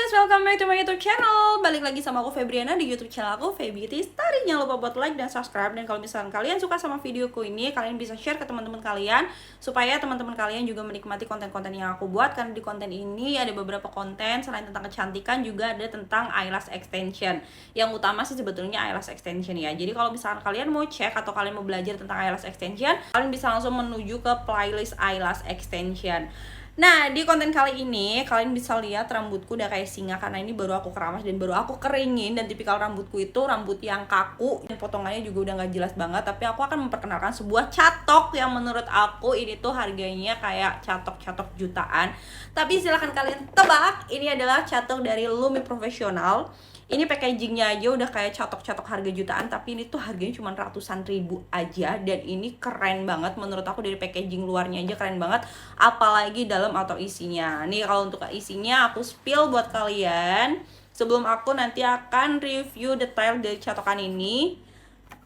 guys, welcome back to my YouTube channel. Balik lagi sama aku Febriana di YouTube channel aku, Feby Beauty Story. Jangan lupa buat like dan subscribe. Dan kalau misalkan kalian suka sama videoku ini, kalian bisa share ke teman-teman kalian supaya teman-teman kalian juga menikmati konten-konten yang aku buat. Karena di konten ini ada beberapa konten selain tentang kecantikan, juga ada tentang eyelash extension. Yang utama sih sebetulnya eyelash extension ya. Jadi kalau misalkan kalian mau cek atau kalian mau belajar tentang eyelash extension, kalian bisa langsung menuju ke playlist eyelash extension. Nah, di konten kali ini kalian bisa lihat rambutku udah kayak singa karena ini baru aku keramas dan baru aku keringin. Dan tipikal rambutku itu rambut yang kaku dan potongannya juga udah gak jelas banget. Tapi aku akan memperkenalkan sebuah catok yang menurut aku ini tuh harganya kayak catok-catok jutaan. Tapi silahkan kalian tebak, ini adalah catok dari Lumi Professional. Ini packagingnya aja udah kayak catok-catok harga jutaan, tapi ini tuh harganya cuma ratusan ribu aja. Dan ini keren banget menurut aku, dari packaging luarnya aja keren banget, apalagi dalam atau isinya. Nih kalau untuk isinya aku spill buat kalian sebelum aku nanti akan review detail dari catokan ini.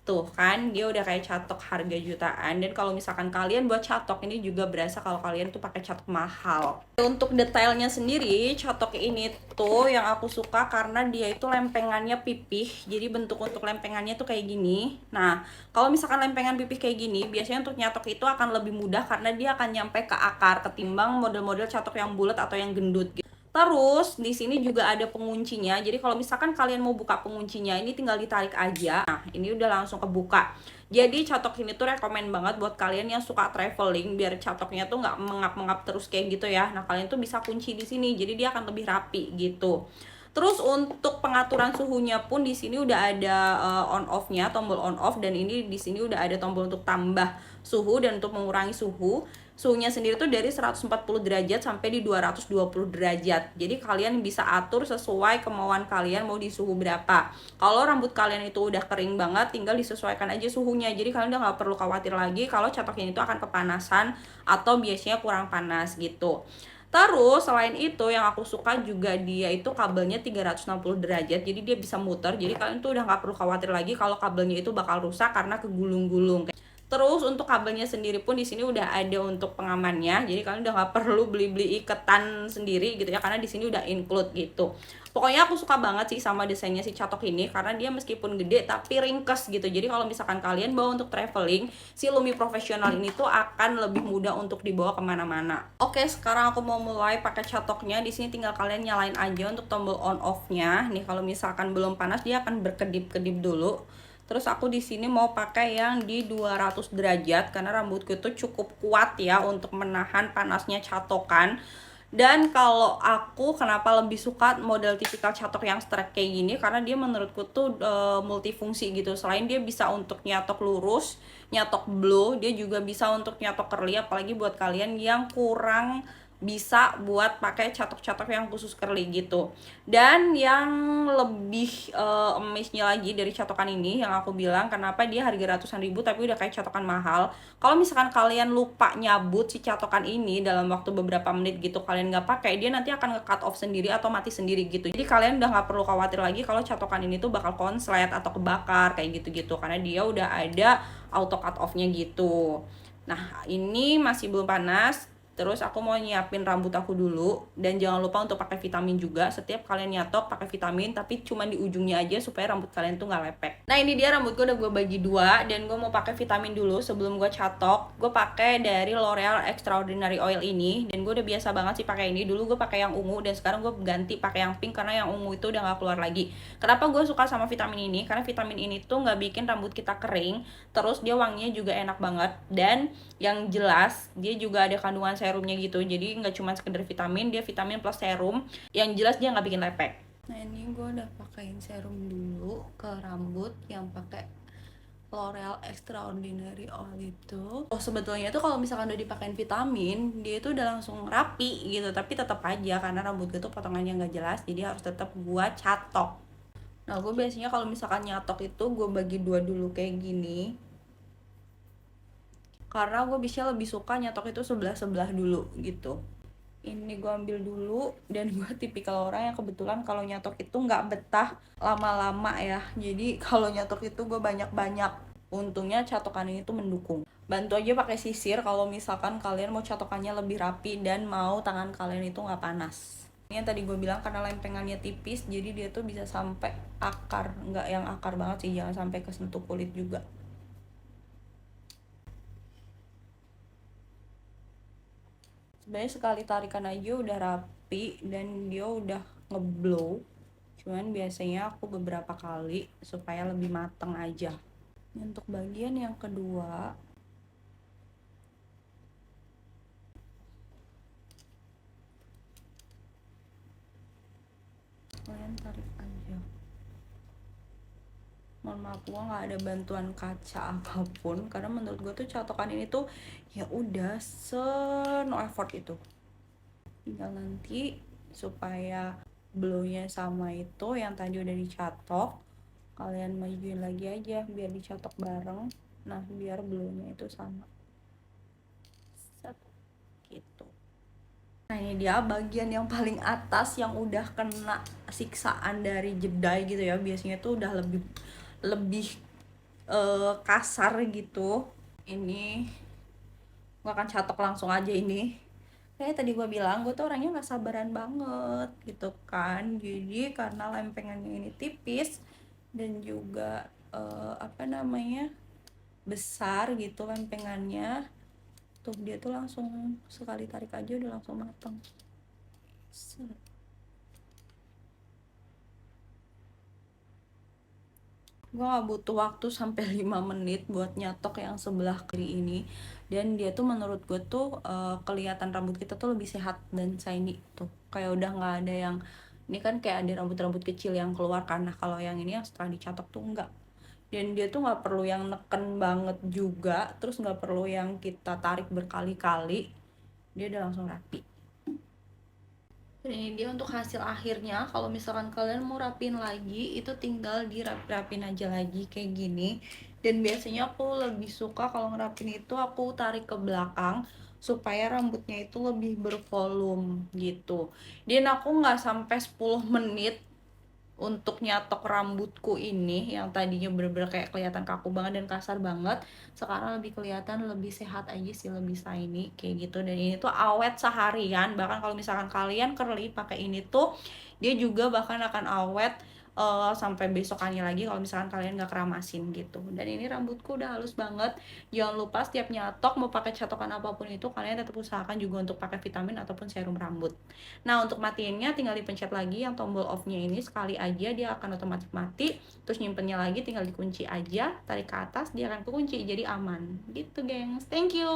Tuh kan, dia udah kayak catok harga jutaan. Dan kalau misalkan kalian buat catok ini juga berasa kalau kalian tuh pakai catok mahal. Untuk detailnya sendiri, catok ini tuh yang aku suka karena dia itu lempengannya pipih. Jadi bentuk untuk lempengannya tuh kayak gini. Nah, kalau misalkan lempengan pipih kayak gini, biasanya untuk nyatok itu akan lebih mudah karena dia akan nyampe ke akar ketimbang model-model catok yang bulat atau yang gendut gitu. Terus di sini juga ada penguncinya. Jadi kalau misalkan kalian mau buka penguncinya, ini tinggal ditarik aja. Nah, ini udah langsung kebuka. Jadi catok ini tuh rekomen banget buat kalian yang suka traveling, biar catoknya tuh nggak mengap-mengap terus kayak gitu ya. Nah, kalian tuh bisa kunci di sini. Jadi dia akan lebih rapi gitu. Terus untuk pengaturan suhunya pun di sini udah ada on off-nya, tombol on off, dan ini di sini udah ada tombol untuk tambah suhu dan untuk mengurangi suhu. Suhunya sendiri tuh dari 140 derajat sampai di 220 derajat. Jadi kalian bisa atur sesuai kemauan kalian mau di suhu berapa. Kalau rambut kalian itu udah kering banget, tinggal disesuaikan aja suhunya. Jadi kalian udah nggak perlu khawatir lagi kalau catoknya itu akan kepanasan atau biasanya kurang panas gitu. Terus selain itu yang aku suka juga dia itu kabelnya 360 derajat, jadi dia bisa muter. Jadi kalian tuh udah nggak perlu khawatir lagi kalau kabelnya itu bakal rusak karena kegulung-gulung. Terus untuk kabelnya sendiri pun di sini udah ada untuk pengamannya. Jadi kalian udah nggak perlu beli-beli iketan sendiri gitu ya, karena di sini udah include gitu. Pokoknya aku suka banget sih sama desainnya si catok ini karena dia meskipun gede tapi ringkes gitu. Jadi kalau misalkan kalian bawa untuk traveling, si Lumi Professional ini tuh akan lebih mudah untuk dibawa kemana-mana. Oke, sekarang aku mau mulai pakai catoknya. Di sini tinggal kalian nyalain aja untuk tombol on off-nya. Nih kalau misalkan belum panas dia akan berkedip-kedip dulu. Terus aku di sini mau pakai yang di 200 derajat karena rambutku itu cukup kuat ya untuk menahan panasnya catokan. Dan kalau aku kenapa lebih suka model tipikal catok yang straight kayak gini, karena dia menurutku tuh multifungsi gitu. Selain dia bisa untuk nyatok lurus, nyatok blow, dia juga bisa untuk nyatok curly, apalagi buat kalian yang kurang bisa buat pakai catok-catok yang khusus curly gitu. Dan yang lebih amaze-nya lagi dari catokan ini yang aku bilang kenapa dia harga ratusan ribu tapi udah kayak catokan mahal. Kalau misalkan kalian lupa nyabut si catokan ini dalam waktu beberapa menit gitu, kalian nggak pakai, dia nanti akan nge-cut off sendiri atau mati sendiri gitu. Jadi kalian udah nggak perlu khawatir lagi kalau catokan ini tuh bakal konslet atau kebakar kayak gitu-gitu, karena dia udah ada auto cut off-nya gitu. Nah, ini masih belum panas. Terus aku mau nyiapin rambut aku dulu. Dan jangan lupa untuk pakai vitamin juga. Setiap kalian nyatok pakai vitamin, tapi cuma di ujungnya aja supaya rambut kalian tuh nggak lepek. Nah, ini dia rambutku udah gue bagi dua. Dan gue mau pakai vitamin dulu sebelum gue catok. Gue pakai dari L'Oreal Extraordinary Oil ini. Dan gue udah biasa banget sih pakai ini. Dulu gue pakai yang ungu dan sekarang gue ganti pakai yang pink karena yang ungu itu udah nggak keluar lagi. Kenapa gue suka sama vitamin ini? Karena vitamin ini tuh nggak bikin rambut kita kering. Terus dia wanginya juga enak banget. Dan yang jelas dia juga ada kandungan serumnya gitu, jadi nggak cuma sekedar vitamin, dia vitamin plus serum. Yang jelas dia nggak bikin lepek. Nah, ini gue udah pakein serum dulu ke rambut yang pakai L'Oreal Extraordinary Oil itu. Oh, sebetulnya tuh kalau misalkan udah dipakein vitamin, dia itu udah langsung rapi gitu, tapi tetap aja karena rambut gue tuh potongannya nggak jelas, jadi harus tetap buat catok. Nah, gue biasanya kalau misalkan nyatok itu gue bagi dua dulu kayak gini, karena gue bisa lebih suka nyatok itu sebelah-sebelah dulu gitu. Ini gue ambil dulu, dan gue tipikal orang yang kebetulan kalau nyatok itu nggak betah lama-lama ya. Jadi kalau nyatok itu gue banyak-banyak. Untungnya catokan ini tuh mendukung. Bantu aja pakai sisir kalau misalkan kalian mau catokannya lebih rapi dan mau tangan kalian itu nggak panas. yang tadi gue bilang karena lempengannya tipis, jadi dia tuh bisa sampai akar, nggak yang akar banget sih, jangan sampai kesentuh kulit juga. Sebenarnya sekali tarikan aja udah rapi dan dia udah ngeblow, cuman biasanya aku beberapa kali supaya lebih mateng aja. Untuk bagian yang kedua, kalian tarik aja. Mohon maaf, gue nggak ada bantuan kaca apapun karena menurut gue tuh catokan ini tuh ya udah no effort itu. Tinggal nanti supaya blownya sama itu yang tadi udah dicatok, kalian majuin lagi aja biar dicatok bareng. Nah biar blownya itu sama. Set, gitu. Nah ini dia bagian yang paling atas yang udah kena siksaan dari jedai gitu ya. Biasanya tuh udah lebih lebih kasar gitu. Ini gue akan catok langsung aja ini. Kayak tadi gue bilang, gue tuh orangnya nggak sabaran banget gitu kan. Jadi karena lempengannya ini tipis dan juga apa namanya besar gitu lempengannya, tuh dia tuh langsung sekali tarik aja udah langsung matang. Gue gak butuh waktu sampai 5 menit buat nyatok yang sebelah kiri ini, dan dia tuh menurut gue tuh kelihatan rambut kita tuh lebih sehat dan shiny tuh, kayak udah nggak ada yang ini kan kayak ada rambut-rambut kecil yang keluar karena kalau yang ini yang setelah dicatok tuh enggak, dan dia tuh nggak perlu yang neken banget juga, terus nggak perlu yang kita tarik berkali-kali, dia udah langsung rapi. Dan ini dia untuk hasil akhirnya. Kalau misalkan kalian mau rapin lagi, itu tinggal dirapin aja lagi kayak gini. Dan biasanya aku lebih suka kalau ngerapin itu aku tarik ke belakang supaya rambutnya itu lebih bervolume gitu. Dan aku nggak sampai 10 menit untuk nyatok rambutku ini yang tadinya bener-bener kayak kelihatan kaku banget dan kasar banget, sekarang lebih kelihatan lebih sehat aja sih, lebih shiny kayak gitu. Dan ini tuh awet seharian, bahkan kalau misalkan kalian curly pakai ini tuh dia juga bahkan akan awet sampai besokannya lagi kalau misalkan kalian nggak keramasin gitu. Dan ini rambutku udah halus banget. Jangan lupa setiap nyatok mau pakai catokan apapun itu kalian tetap usahakan juga untuk pakai vitamin ataupun serum rambut. Nah untuk matiinnya tinggal dipencet lagi yang tombol off nya ini, sekali aja dia akan otomatis mati. Terus nyimpennya lagi tinggal dikunci aja, tarik ke atas dia akan kekunci, jadi aman gitu gengs. Thank you.